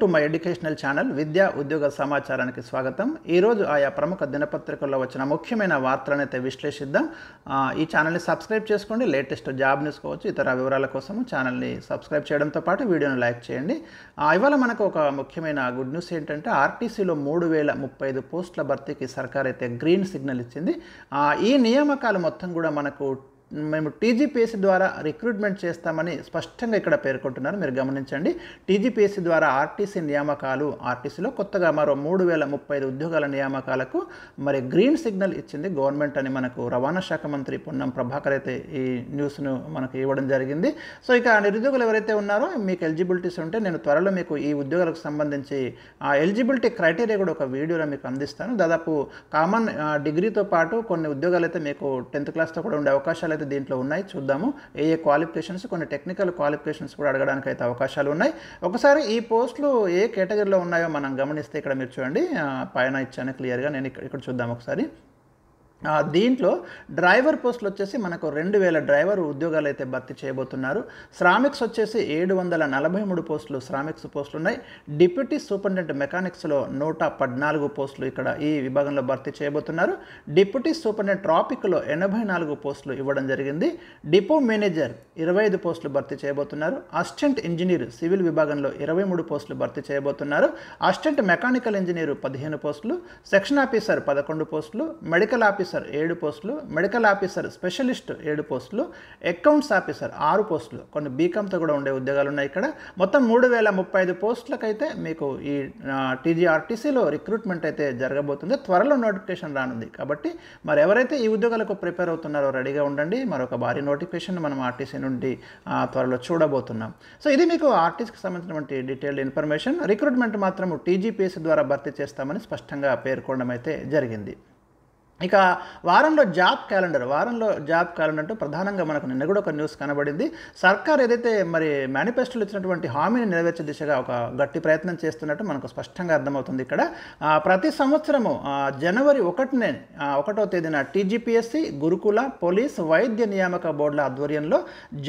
To my educational channel విద్యా ఉద్యోగ సమాచారానికి స్వాగతం. ఈరోజు ఆయా ప్రముఖ దినపత్రికల్లో వచ్చిన ముఖ్యమైన వార్తలను అయితే విశ్లేషిద్దాం. ఈ ఛానల్ని సబ్స్క్రైబ్ చేసుకోండి. లేటెస్ట్ జాబ్ న్యూస్ కావచ్చు, ఇతర వివరాల కోసం ఛానల్ని సబ్స్క్రైబ్ చేయడంతో పాటు వీడియోని లైక్ చేయండి. ఇవాళ మనకు ఒక ముఖ్యమైన గుడ్ న్యూస్ ఏంటంటే ఆర్టీసీలో 3035 పోస్టుల భర్తీకి సర్కార్ అయితే గ్రీన్ సిగ్నల్ ఇచ్చింది. ఈ నియామకాలు మొత్తం కూడా మనకు మేము టీజీపీఎస్సీ ద్వారా రిక్రూట్మెంట్ చేస్తామని స్పష్టంగా ఇక్కడ పేర్కొంటున్నారు. మీరు గమనించండి, టీజీపీఎస్సీ ద్వారా ఆర్టీసీ నియామకాలు, ఆర్టీసీలో కొత్తగా మరో 3035 ఉద్యోగాల నియామకాలకు మరి గ్రీన్ సిగ్నల్ ఇచ్చింది గవర్నమెంట్ అని మనకు రవాణా శాఖ మంత్రి పొన్నం ప్రభాకర్ అయితే ఈ న్యూస్ను మనకు ఇవ్వడం జరిగింది. సో ఇక నిరుద్యోగులు ఎవరైతే ఉన్నారో మీకు ఎలిజిబిలిటీస్ ఉంటే నేను త్వరలో మీకు ఈ ఉద్యోగాలకు సంబంధించి ఆ ఎలిజిబిలిటీ క్రైటీరియా కూడా ఒక వీడియోలో మీకు అందిస్తాను. దాదాపు కామన్ డిగ్రీతో పాటు కొన్ని ఉద్యోగాలు అయితే మీకు 10th క్లాస్తో కూడా ఉండే అవకాశాలు అయితే దీంట్లో ఉన్నాయి. చూద్దాము ఏ క్వాలిఫికేషన్స్, కొన్ని టెక్నికల్ క్వాలిఫికేషన్స్ కూడా అడగడానికి అయితే అవకాశాలు ఉన్నాయి. ఒకసారి ఈ పోస్టులు ఏ కేటగిరీలో ఉన్నాయో మనం గమనిస్తే ఇక్కడ మీరు చూడండి, పైన ఇచ్చాను క్లియర్గా. నేను ఇక్కడ చూద్దాం ఒకసారి. దీంట్లో డ్రైవర్ పోస్టులు వచ్చేసి మనకు 2000 డ్రైవర్ ఉద్యోగాలు అయితే భర్తీ చేయబోతున్నారు. శ్రామిక్స్ వచ్చేసి 743 పోస్టులు శ్రామిక్స్ పోస్టులు ఉన్నాయి. డిప్యూటీ సూపరింటెండెంట్ మెకానిక్స్లో 114 పోస్టులు ఇక్కడ ఈ విభాగంలో భర్తీ చేయబోతున్నారు. డిప్యూటీ సూపరింటెండెంట్ ట్రాఫిక్లో 84 పోస్టులు ఇవ్వడం జరిగింది. డిపో మేనేజర్ 25 పోస్టులు భర్తీ చేయబోతున్నారు. అసిస్టెంట్ ఇంజనీర్ సివిల్ విభాగంలో 23 పోస్టులు భర్తీ చేయబోతున్నారు. అసిస్టెంట్ మెకానికల్ ఇంజనీర్ 15 పోస్టులు, సెక్షన్ ఆఫీసర్ 11 పోస్టులు, మెడికల్ ఆఫీసర్ 7 పోస్టులు, మెడికల్ ఆఫీసర్ స్పెషలిస్ట్ 7 పోస్టులు, అకౌంట్స్ ఆఫీసర్ 6 పోస్టులు, కొన్ని బీకామ్తో కూడా ఉండే ఉద్యోగాలు ఉన్నాయి. ఇక్కడ మొత్తం 3035 పోస్టులకైతే మీకు ఈ టీజీఆర్టీసీలో రిక్రూట్మెంట్ అయితే జరగబోతుంది. త్వరలో నోటిఫికేషన్ రానుంది. కాబట్టి మరి ఎవరైతే ఈ ఉద్యోగాలకు ప్రిపేర్ అవుతున్నారో రెడీగా ఉండండి. మరొక భారీ నోటిఫికేషన్ మనం ఆర్టీసీ నుండి త్వరలో చూడబోతున్నాం. సో ఇది మీకు ఆర్టీసీకి సంబంధించినటువంటి డీటెయిల్డ్ ఇన్ఫర్మేషన్. రిక్రూట్మెంట్ మాత్రం టీజీపీఎస్సీ ద్వారా భర్తీ చేస్తామని స్పష్టంగా పేర్కొనడం అయితే జరిగింది. ఇక వారంలో జాబ్ క్యాలెండర్ అంటూ ప్రధానంగా మనకు నిన్న కూడా ఒక న్యూస్ కనబడింది. సర్కార్ ఏదైతే మరి మేనిఫెస్టోలో ఇచ్చినటువంటి హామీని నెరవేర్చే దిశగా ఒక గట్టి ప్రయత్నం చేస్తున్నట్టు మనకు స్పష్టంగా అర్థమవుతుంది. ఇక్కడ ప్రతి సంవత్సరము జనవరి 1వ తేదీన టీజీపీఎస్సీ, గురుకుల, పోలీస్, వైద్య నియామక బోర్డుల ఆధ్వర్యంలో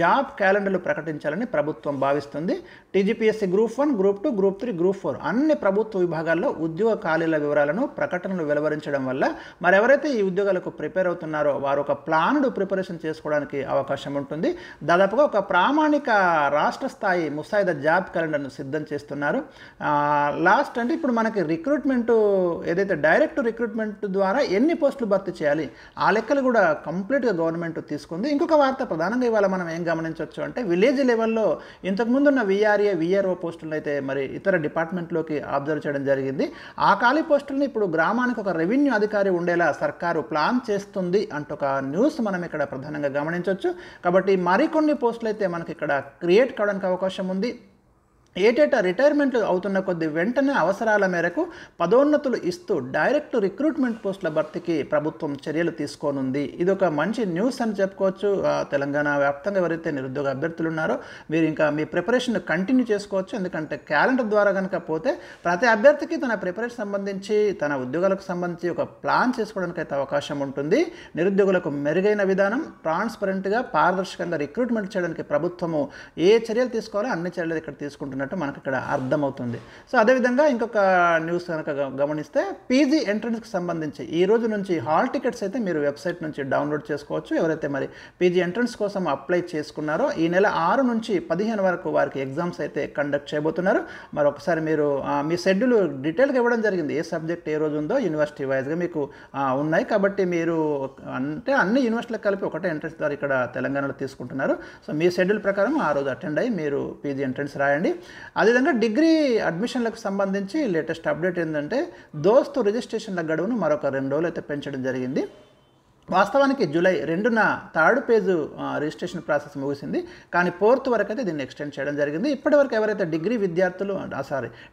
జాబ్ క్యాలెండర్లు ప్రకటించాలని ప్రభుత్వం భావిస్తుంది. TGPSC group 1, group 2, group 3, group 4 అన్ని ప్రభుత్వ విభాగాల్లో ఉద్యోగ ఖాళీల వివరాలను ప్రకటనలు వెలువరించడం వల్ల మరి ఎవరైతే ఈ ఉద్యోగాలకు ప్రిపేర్ అవుతున్నారో వారు ఒక ప్లాన్డ్ ప్రిపరేషన్ చేసుకోవడానికి అవకాశం ఉంటుంది. దాదాపుగా ఒక ప్రామాణిక రాష్ట్ర స్థాయి ముసాయిదా జాబ్ క్యాలెండర్ను సిద్ధం చేస్తున్నారు. లాస్ట్ అంటే ఇప్పుడు మనకి రిక్రూట్మెంట్ ఏదైతే డైరెక్ట్ రిక్రూట్మెంట్ ద్వారా ఎన్ని పోస్టులు భర్తీ చేయాలి ఆ లెక్కలు కూడా కంప్లీట్గా గవర్నమెంట్ తీసుకుంది. ఇంకొక వార్త ప్రధానంగా ఇవాళ మనం ఏం గమనించవచ్చు అంటే విలేజ్ లెవెల్లో ఇంతకుముందు ఉన్న విఆర్ఏ, విఆర్ఓ పోస్టులను అయితే మరి ఇతర డిపార్ట్మెంట్లోకి అబ్జర్వ్ చేయడం జరిగింది. ఆ ఖాళీ పోస్టులను ఇప్పుడు గ్రామానికి ఒక రెవెన్యూ అధికారి ఉండేలా సర్కారు ప్లాన్ చేస్తుంది అంటూ ఒక న్యూస్ మనం ఇక్కడ ప్రధానంగా గమనించవచ్చు. కాబట్టి మరికొన్ని పోస్టులు అయితే మనకి ఇక్కడ క్రియేట్ కావడానికి అవకాశం ఉంది. ఏటేటా రిటైర్మెంట్ అవుతున్న కొద్ది వెంటనే అవసరాల మేరకు పదోన్నతులు ఇస్తూ డైరెక్ట్ రిక్రూట్మెంట్ పోస్టుల భర్తీకి ప్రభుత్వం చర్యలు తీసుకోనుంది. ఇది ఒక మంచి న్యూస్ అని చెప్పుకోవచ్చు. తెలంగాణ వ్యాప్తంగా ఎవరైతే నిరుద్యోగ అభ్యర్థులు ఉన్నారో మీరు ఇంకా మీ ప్రిపరేషన్ కంటిన్యూ చేసుకోవచ్చు. ఎందుకంటే క్యాలెండర్ ద్వారా కనుక పోతే ప్రతి అభ్యర్థికి తన ప్రిపరేషన్ సంబంధించి, తన ఉద్యోగాలకు సంబంధించి ఒక ప్లాన్ చేసుకోవడానికి అయితే అవకాశం ఉంటుంది. నిరుద్యోగులకు మెరుగైన విధానం, ట్రాన్స్పరెంట్గా, పారదర్శకంగా రిక్రూట్మెంట్ చేయడానికి ప్రభుత్వము ఏ చర్యలు తీసుకోవాలో అన్ని చర్యలు ఇక్కడ తీసుకుంటున్నట్టు మనకు ఇక్కడ అర్థమవుతుంది. సో అదేవిధంగా ఇంకొక న్యూస్ కనుక గమనిస్తే పీజీ ఎంట్రన్స్కి సంబంధించి ఈ రోజు నుంచి హాల్ టికెట్స్ అయితే మీరు వెబ్సైట్ నుంచి డౌన్లోడ్ చేసుకోవచ్చు. ఎవరైతే మరి పీజీ ఎంట్రన్స్ కోసం అప్లై చేసుకున్నారో ఈ నెల 6 నుంచి 15 వరకు వారికి ఎగ్జామ్స్ అయితే కండక్ట్ చేయబోతున్నారు. మరొకసారి మీరు మీ షెడ్యూల్ డీటెయిల్గా ఇవ్వడం జరిగింది. ఏ సబ్జెక్ట్ ఏ రోజు ఉందో యూనివర్సిటీ వైజ్గా మీకు ఉన్నాయి. కాబట్టి మీరు అంటే అన్ని యూనివర్సిటీలకు కలిపి ఒకటే ఎంట్రన్స్ ద్వారా ఇక్కడ తెలంగాణలో తీసుకుంటున్నారు. సో మీ షెడ్యూల్ ప్రకారం ఆ రోజు అటెండ్ అయ్యి మీరు పీజీ ఎంట్రన్స్ రాయండి. అదేవిధంగా డిగ్రీ అడ్మిషన్లకు సంబంధించి లేటెస్ట్ అప్డేట్ ఏంటంటే దోస్తు రిజిస్ట్రేషన్ల గడువును మరొక 2 రోజులు అయితే పెంచడం జరిగింది. వాస్తవానికి జూలై 2న 3rd పేజ్ రిజిస్ట్రేషన్ ప్రాసెస్ ముగిసింది. కానీ 4th వరకు అయితే దీన్ని ఎక్స్టెండ్ చేయడం జరిగింది. ఇప్పటివరకు ఎవరైతే డిగ్రీ విద్యార్థులు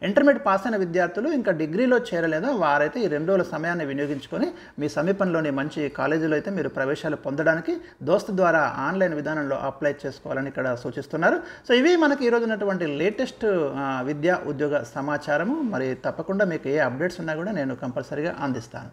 ఇంటర్మీడియట్ పాస్ అయిన విద్యార్థులు ఇంకా డిగ్రీలో చేరలేదో వారైతే ఈ 2 రోజుల సమయాన్ని వినియోగించుకొని మీ సమీపంలోని మంచి కాలేజీలో అయితే మీరు ప్రవేశాలు పొందడానికి దోస్తు ద్వారా ఆన్లైన్ విధానంలో అప్లై చేసుకోవాలని ఇక్కడ సూచిస్తున్నారు. సో ఇవి మనకి ఈరోజు ఉన్నటువంటి లేటెస్ట్ విద్యా ఉద్యోగ సమాచారము. మరి తప్పకుండా మీకు ఏ అప్డేట్స్ ఉన్నా కూడా నేను కంపల్సరీగా అందిస్తాను.